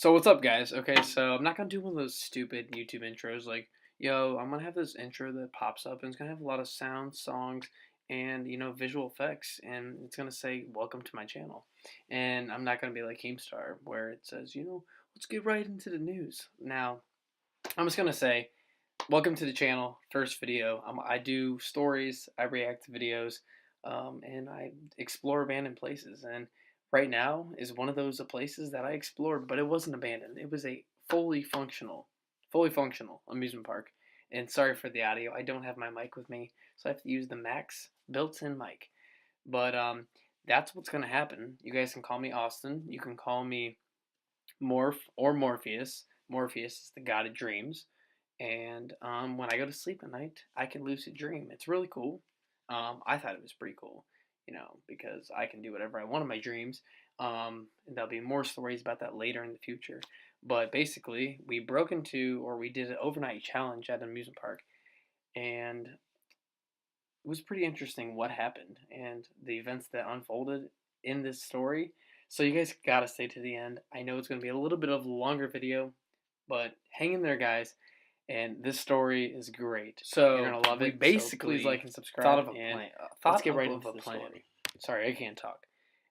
So what's up, guys? Okay, so I'm not gonna do one of those stupid YouTube intros like, yo, I'm gonna have this intro that pops up and it's gonna have a lot of sounds, songs, and visual effects, and it's gonna say welcome to my channel. And I'm not gonna be like Keemstar where it says, let's get right into the news. Now, I'm just gonna say, welcome to the channel, first video. I do stories, I react to videos, and I explore abandoned places. And right now is one of those places that I explored, but it wasn't abandoned. It was a fully functional amusement park. And sorry for the audio, I don't have my mic with me, so I have to use the Max built-in mic. But that's what's gonna happen. You guys can call me Austin. You can call me Morph or Morpheus. Morpheus is the god of dreams. And when I go to sleep at night, I can lucid dream. It's really cool. I thought it was pretty cool, because I can do whatever I want in my dreams. And there'll be more stories about that later in the future. But basically, we did an overnight challenge at an amusement park. And it was pretty interesting what happened and the events that unfolded in this story. So you guys gotta stay to the end. I know it's gonna be a little bit of a longer video, but hang in there, guys. And this story is great. So you're gonna love we it. basically So please like and subscribe. thought of a and plan. Let's get right into the story. Sorry, I can't talk.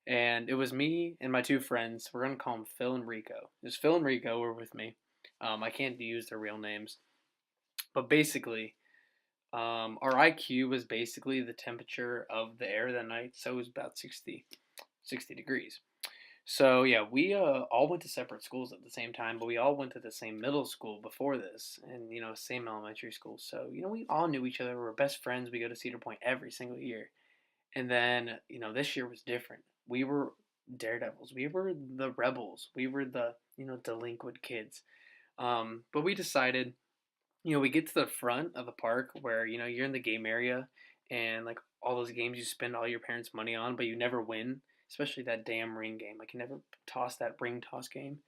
And it was me and my two friends. We're gonna call them Phil and Rico. There's Phil and Rico were with me. I can't use their real names, but basically, our IQ was basically the temperature of the air that night. So it was about 60 degrees. So yeah, we all went to separate schools at the same time, but we all went to the same middle school before this, and same elementary school. So we all knew each other. We were best friends. We go to Cedar Point every single year, and then this year was different. We were daredevils. We were the rebels. We were the delinquent kids. But we decided, we get to the front of the park where you're in the game area, and like all those games you spend all your parents' money on, but you never win. Especially that damn ring game. Like you never toss that ring toss game.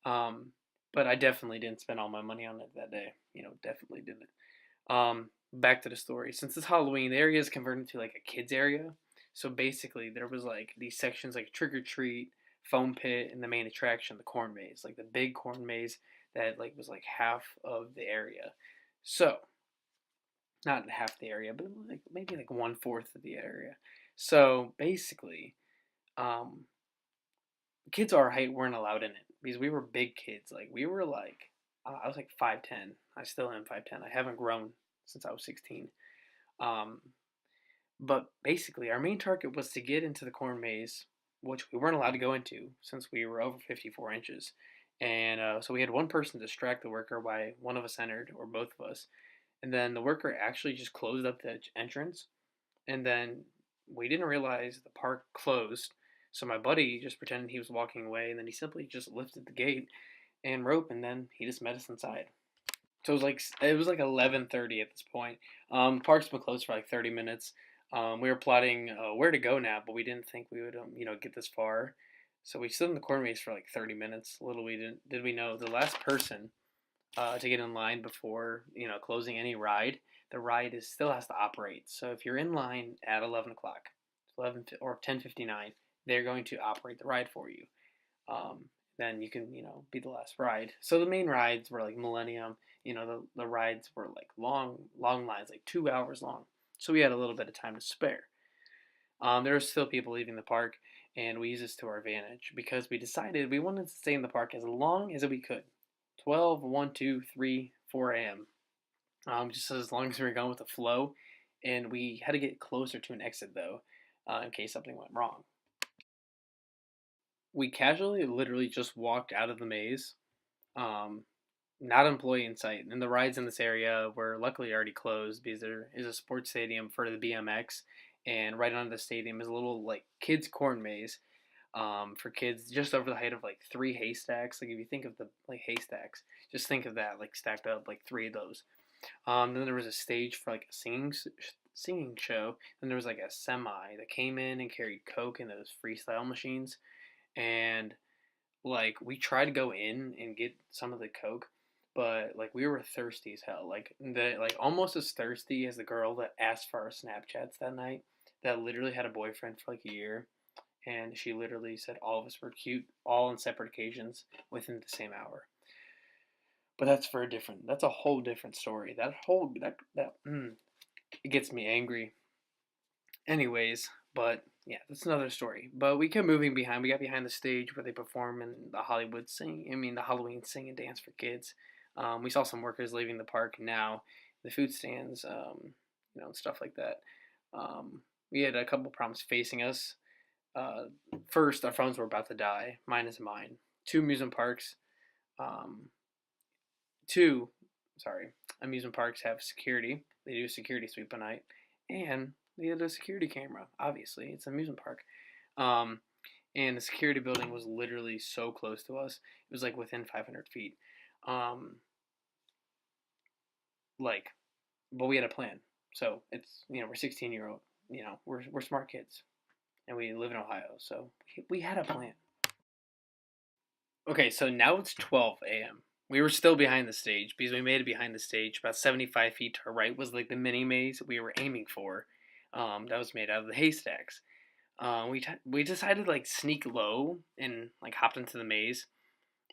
Um, but I definitely didn't spend all my money on it that day. Definitely didn't. Back to the story. Since it's Halloween, the area is converted to like a kids area. So basically, there was like these sections like trick or treat, foam pit, and the main attraction, the corn maze, like the big corn maze that like was like half of the area. So not half the area, but like maybe like 1/4 of the area. So basically, um, kids our height weren't allowed in it because we were big kids. Like we were like I was like 5'10". I still am 5'10". I haven't grown since I was 16. Um, but basically, our main target was to get into the corn maze, which we weren't allowed to go into since we were over 54 inches. And so we had one person distract the worker while one of us entered, or both of us. And then the worker actually just closed up the entrance. And then we didn't realize the park closed. So my buddy just pretended he was walking away, and then he simply just lifted the gate and rope, and then he just met us inside. So it was like 11:30 at this point. The park's been closed for like 30 minutes. We were plotting where to go now, but we didn't think we would get this far. So we stood in the corn maze for like 30 minutes. Little did we know the last person to get in line before closing any ride. The ride still has to operate. So if you're in line at 11 o'clock, 11 or 10:59, they're going to operate the ride for you. Um, then you can be the last ride. So the main rides were like Millennium. The rides were like long lines, like 2 hours long. So we had a little bit of time to spare. There were still people leaving the park, and we used this to our advantage because we decided we wanted to stay in the park as long as we could. 12, 1, 2, 3, 4 a.m. Just as long as we were going with the flow. And we had to get closer to an exit, though, in case something went wrong. We casually, literally just walked out of the maze, um, not an employee in sight. And the rides in this area were luckily already closed because there is a sports stadium for the BMX. And right under the stadium is a little, like, kids' corn maze for kids just over the height of, like, 3 haystacks. Like, if you think of the, like, haystacks, just think of that, like, stacked up, like, 3 of those. Then there was a stage for like a singing show. Then there was like a semi that came in and carried Coke and those freestyle machines. And like we tried to go in and get some of the Coke, but like we were thirsty as hell. Like almost as thirsty as the girl that asked for our Snapchats that night. That literally had a boyfriend for like a year. and she literally said all of us were cute, all on separate occasions within the same hour. But that's a whole different story. It gets me angry. Anyways, but yeah, that's another story. But we kept moving behind. We got behind the stage where they perform in the Halloween sing and dance for kids. We saw some workers leaving the park now, the food stands, and stuff like that. We had a couple problems facing us. Uh, First, our phones were about to die. Mine is mine. Two amusement parks. Um, two, sorry, amusement parks have security. They do a security sweep at night, and they had a security camera. Obviously, it's an amusement park. Um, and the security building was literally so close to us. It was like within 500 feet. Um, like, but we had a plan. So it's we're 16-year-old. We're smart kids, and we live in Ohio. So we had a plan. Okay, so now it's 12 a.m. We were still behind the stage because we made it behind the stage. About 75 feet to our right was like the mini maze we were aiming for. That was made out of the haystacks. We decided to like sneak low and like hopped into the maze.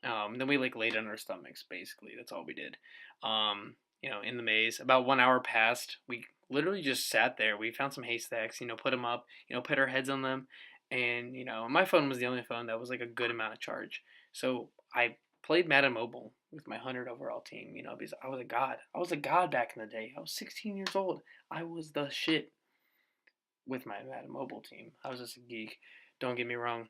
Then we like laid on our stomachs. Basically, that's all we did. In the maze. About 1 hour passed. We literally just sat there. We found some haystacks. Put them up. Put our heads on them, and my phone was the only phone that was like a good amount of charge. So I played Madden Mobile with my 100 overall team. Because I was a god. I was a god back in the day. I was 16 years old. I was the shit with my Madden Mobile team. I was just a geek. Don't get me wrong.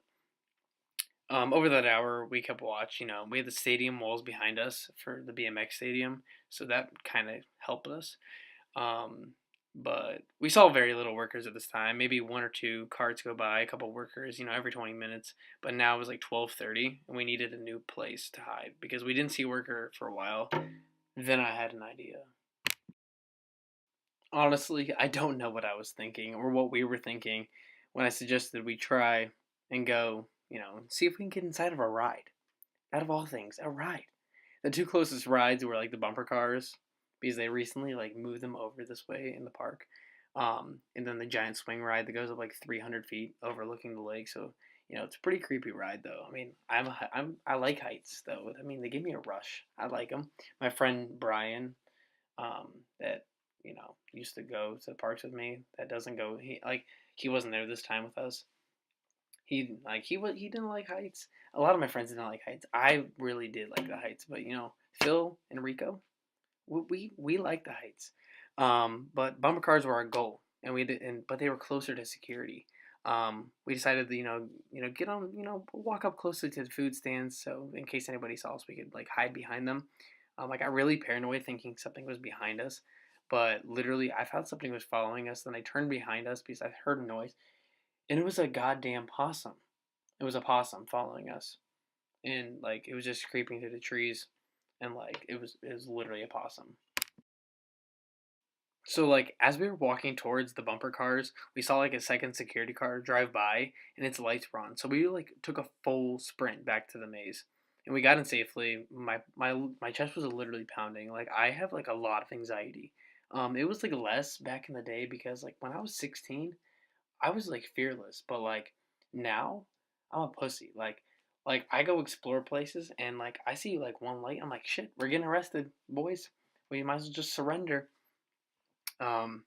Over that hour, we kept watch. We had the stadium walls behind us for the BMX stadium, so that kind of helped us. Um, but we saw very little workers at this time. Maybe one or two carts go by, a couple workers, every 20 minutes. But now it was like 12:30, and we needed a new place to hide because we didn't see a worker for a while. Then I had an idea. Honestly, I don't know what I was thinking or what we were thinking when I suggested we try and go, see if we can get inside of a ride. Out of all things, a ride. The two closest rides were like the bumper cars because they recently like moved them over this way in the park. And then the giant swing ride that goes up like 300 feet overlooking the lake. So it's a pretty creepy ride though. I mean, I like heights though. I mean, they give me a rush. I like them. My friend Brian, that used to go to the parks with me. That doesn't go. He wasn't there this time with us. He didn't like heights. A lot of my friends didn't like heights. I really did like the heights, but Phil and Rico, we like the heights. But bumper cars were our goal, and but they were closer to security. We decided to get on walk up closely to the food stands, so in case anybody saw us, we could like hide behind them. I got really paranoid thinking something was behind us, but literally I thought something was following us. Then I turned behind us because I heard a noise, and it was a goddamn possum. It was a possum following us, and like it was just creeping through the trees, and like it was literally a possum. So like as we were walking towards the bumper cars, we saw like a second security car drive by, and its lights were on. So we like took a full sprint back to the maze, and we got in safely. My chest was literally pounding. Like I have like a lot of anxiety. It was like less back in the day because like when I was 16, I was like fearless, but like now I'm a pussy. Like I go explore places and like I see like one light, I'm like shit, we're getting arrested, boys. We might as well just surrender. Um,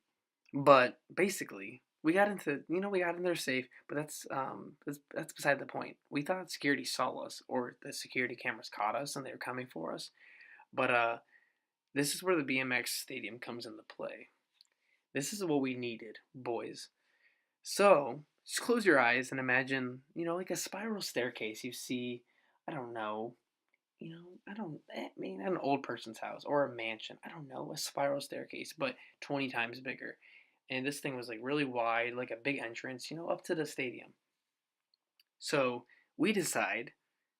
but basically we got in there safe, but that's beside the point. We thought security saw us or the security cameras caught us and they were coming for us. But this is where the BMX stadium comes into play. This is what we needed, boys. So, just close your eyes and imagine, like a spiral staircase you see, I don't know, I mean, at an old person's house or a mansion. I don't know, a spiral staircase, but 20 times bigger. And this thing was like really wide, like a big entrance, up to the stadium. So, we decide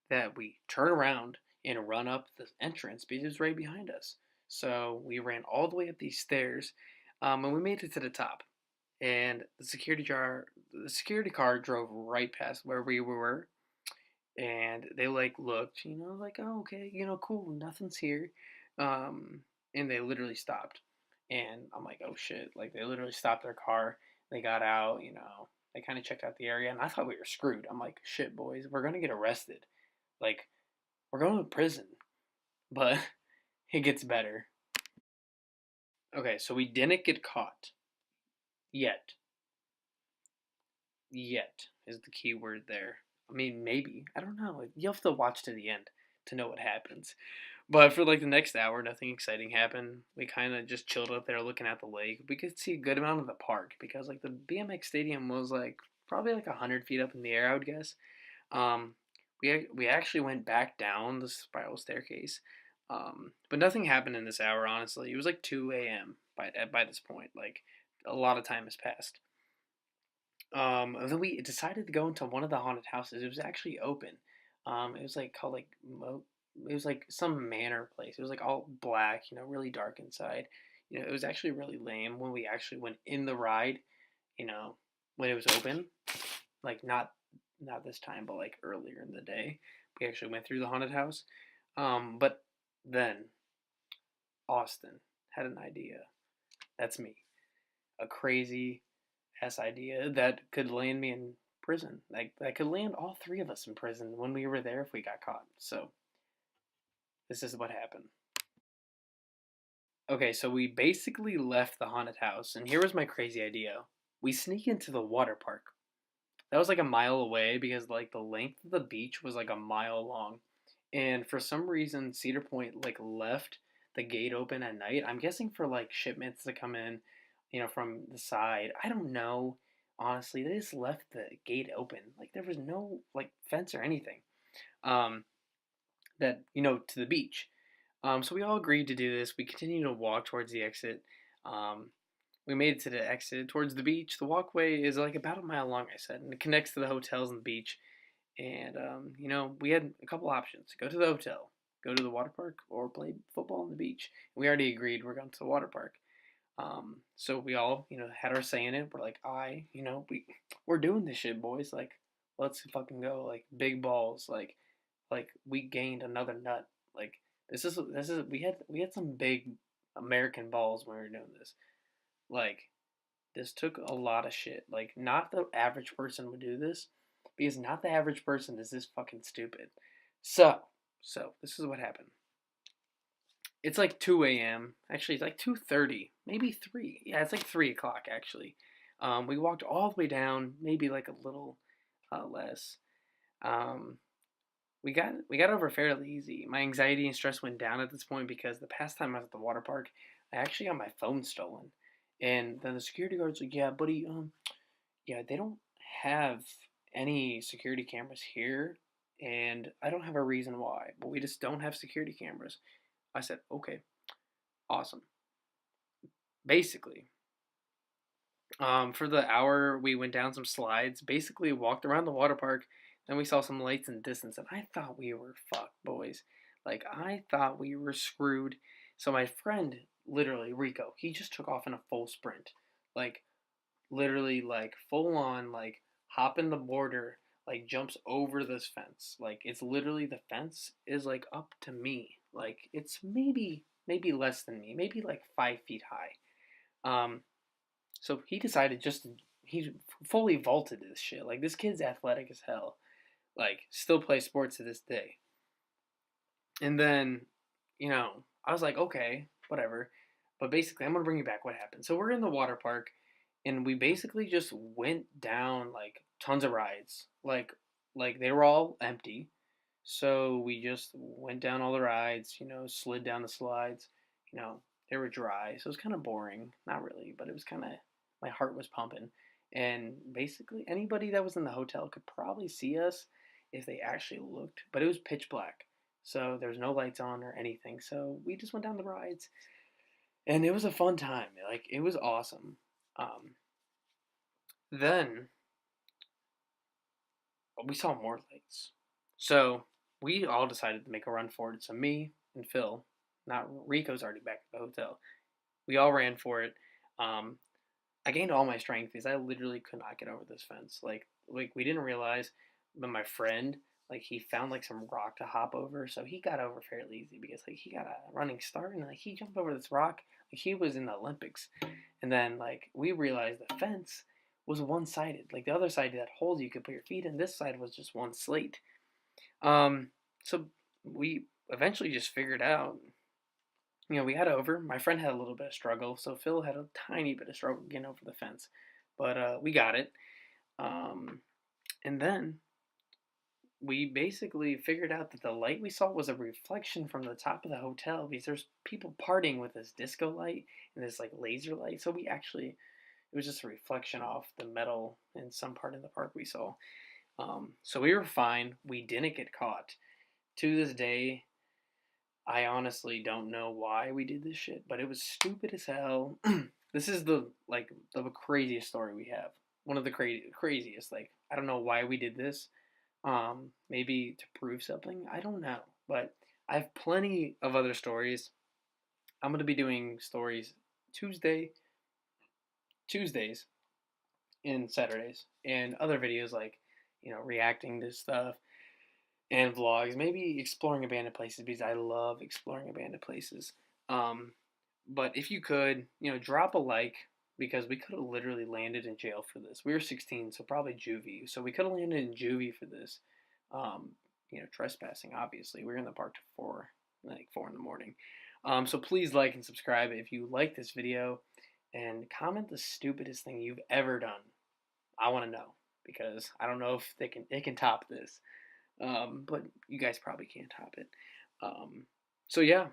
that we turn around and run up the entrance because it's right behind us. So, we ran all the way up these stairs, and we made it to the top, and the security car drove right past where we were, and they like looked, like, oh, okay, cool, nothing's here. And they literally stopped, and I'm like, oh shit, like they literally stopped their car. They got out. They kind of checked out the area, and I thought we were screwed. I'm like, shit, boys, we're gonna get arrested. Like, we're going to prison. But it gets better. Okay, so we didn't get caught yet. Yet is the key word there. I mean, maybe. I don't know. You have to watch to the end to know what happens. But for like the next hour, nothing exciting happened. We kind of just chilled up there looking at the lake. We could see a good amount of the park because like the BMX stadium was like probably like 100 feet up in the air, I would guess. Um, we actually went back down the spiral staircase, but nothing happened in this hour. Honestly, it was like 2 a.m. by this point. Like a lot of time has passed. And then we decided to go into one of the haunted houses. It was actually open. It was like called like it was like some manor place. It was like all black, really dark inside. It was actually really lame when we actually went in the ride. You know, when it was open, like not this time, but like earlier in the day, we actually went through the haunted house. But then Austin had an idea. That's me, a crazy ass idea that could land me in prison. Like that could land all three of us in prison when we were there if we got caught. So this is what happened. Okay, so we basically left the haunted house, and here was my crazy idea. We sneak into the water park. That was like a mile away because like the length of the beach was like a mile long. And for some reason Cedar Point like left the gate open at night. I'm guessing for like shipments to come in, from the side. I don't know. Honestly, they just left the gate open. Like there was no like fence or anything. Um that, to the beach. So we all agreed to do this. We continued to walk towards the exit. Um, we made it to the exit towards the beach. The walkway is like about a mile long, I said, and it connects to the hotels and the beach. And, we had a couple options: go to the hotel, go to the water park, or play football on the beach. We already agreed we're going to the water park. So we all, had our say in it. We're like, we're doing this shit, boys. Like, let's fucking go. Like, big balls. Like we gained another nut. Like, this is we had some big American balls when we were doing this. Like, this took a lot of shit. Like, not the average person would do this because not the average person is this fucking stupid. So this is what happened. It's like 2 a.m. Actually, it's like 2:30, maybe 3. Yeah, it's like 3 o'clock actually. We walked all the way down, maybe like a little less. Um, we got over fairly easy. My anxiety and stress went down at this point because the past time I was at the water park, I actually got my phone stolen, and then the security guard's like, "Yeah, buddy, yeah, they don't have any security cameras here, and I don't have a reason why, but we just don't have security cameras." I said, "Okay, awesome." Basically, for the hour, we went down some slides, basically walked around the water park, then we saw some lights in the distance, and I thought we were fucked, boys. Like, I thought we were screwed. So my friend, literally, Rico, he just took off in a full sprint. Like, literally, like, full on, like, hopping the border, like, jumps over this fence. Like, it's literally, the fence is, like, up to me. Like, it's maybe less than me, maybe, like, 5 feet high. Um, so he decided he fully vaulted this shit. Like this kid's athletic as hell. Like still plays sports to this day. And then, I was like, okay, whatever. But basically, I'm gonna bring you back what happened. So we're in the water park, and we basically just went down like tons of rides. Like they were all empty. So we just went down all the rides. Slid down the slides. You know, they were dry, so it was kind of boring. Not really, but it was kind of my heart was pumping. And basically, anybody that was in the hotel could probably see us if they actually looked, but it was pitch black. So there was no lights on or anything. So we just went down the rides, and it was a fun time. Like it was awesome. Um, then we saw more lights. So we all decided to make a run for it. So me and Phil, not Rico's already back at the hotel. We all ran for it. Um, I gained all my strength because I literally could not get over this fence. Like we didn't realize, but my friend, like he found like some rock to hop over, so he got over fairly easy because like he got a running start and like he jumped over this rock like he was in the Olympics. And then like we realized the fence was one-sided. Like the other side had holes you could put your feet in. This side was just one slate. So we eventually just figured out, we got over. My friend had a little bit of struggle, so Phil had a tiny bit of struggle getting over the fence, but we got it. Um, and then we basically figured out that the light we saw was a reflection from the top of the hotel because there's people partying with this disco light and this like laser light. So we actually, it was just a reflection off the metal in some part of the park we saw. So we were fine. We didn't get caught. To this day, I honestly don't know why we did this shit, but it was stupid as hell. This is the craziest story we have. One of the craziest. Like I don't know why we did this. Maybe to prove something. I don't know, but I have plenty of other stories. I'm gonna be doing stories Tuesdays, and Saturdays, and other videos like reacting to stuff and vlogs. Maybe exploring abandoned places because I love exploring abandoned places. Um, but if you could, drop a like because we could have literally landed in jail for this. We were 16, so probably juvie. So we could have landed in juvie for this. Um, trespassing. Obviously, we were in the park till 4 in the morning. So please like and subscribe if you like this video, and comment the stupidest thing you've ever done. I want to know because I don't know if they can top this. But you guys probably can't top it. So yeah,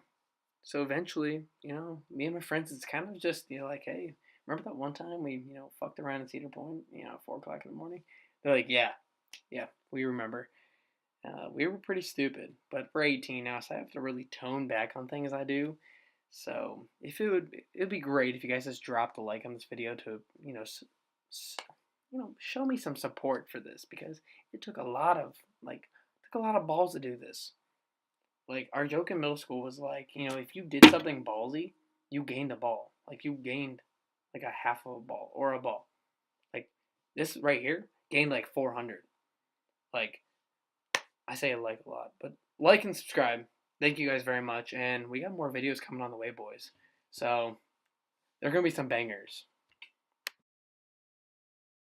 so eventually, me and my friends, it's kind of just, like, hey, remember that one time we, fucked around in Cedar Point, at 4 o'clock in the morning? They're like, yeah, we remember. We were pretty stupid, but we're 18 now, so I have to really tone back on things I do. So if it'd be great if you guys just dropped a like on this video to, show me some support for this because it took a lot of balls to do this. Like our joke in middle school was like, if you did something ballsy, you gained a ball. Like you gained like a half of a ball or a ball. Like this right here gained like 400. Like I say I like a lot, but like and subscribe. Thank you guys very much, and we got more videos coming on the way, boys. So there are gonna be some bangers.